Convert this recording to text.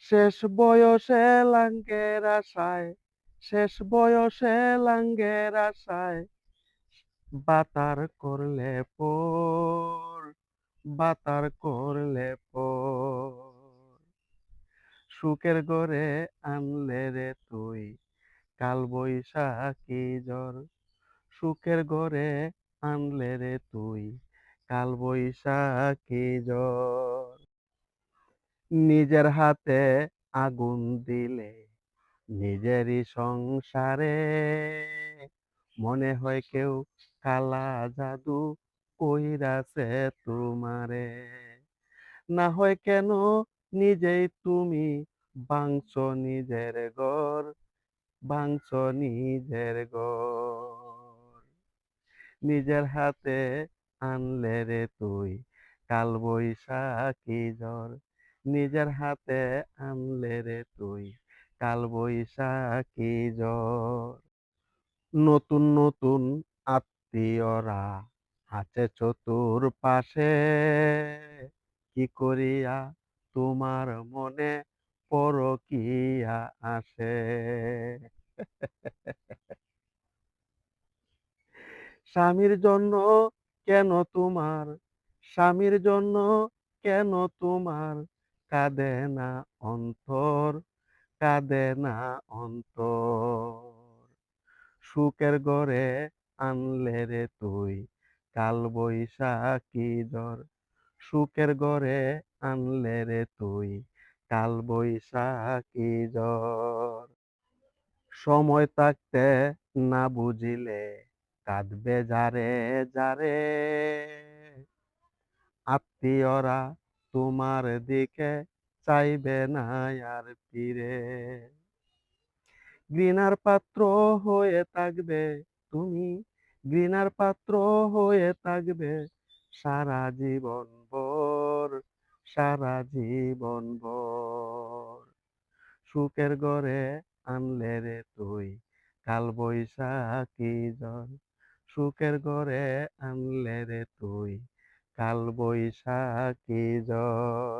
শেষ বয়সে লাঙ্গের আশায়, শেষ বয়সে লাঙ্গের আশায় বাতার করলে পর, বাতার করলে পর। সুখের ঘরে আনলে রে তুই কাল বৈশাখী ঝড়, সুখের ঘরে আনলে রে তুই কাল বৈশাখী ঝড়। নিজের হাতে আগুন দিলে নিজেরই সংসারে মনে হয় কেউ কালা জাদু কইরাছে তোমারে। না হয় কেন নিজেই তুমি ভাঙছো নিজের ঘর, ভাঙছো নিজের ঘর। নিজের হাতে আনলে রে তুই কাল বৈশাখী ঝড়, নিজের হাতে আনলে রে তুই কাল বৈশাখী ঝড়। নতুন নতুন আত্মীয়রা আছে চতুর্পাশে, কি করিয়া তোমার মনে পরকীয়া আসে। স্বামীর জন্য কেন তোমার, স্বামীর জন্য কেন তোমার কাঁদে না অন্তর, কাঁদে না অন্তর। সুখের ঘরে আনলে রে তুই কাল বৈশাখী ঝড়, সুখের ঘরে আনলে রে তুই কাল বৈশাখী ঝড়। সময় থাকতে না বুঝিলে কাঁদবে যারে যারে, আত্মীয়রা তোমার দিকে চাইবে না আর ফিরে। ঘৃণার পাত্র হয়ে থাকবে তুমি, ঘৃণার পাত্র হয়ে থাকবে সারা জীবন ভর, সারা জীবন ভর। সুখের ঘরে আনলে রে তুই কাল বৈশাখী ঝড়, সুখের ঘরে আনলে রে তুই কাল বৈশাখী ঝড়।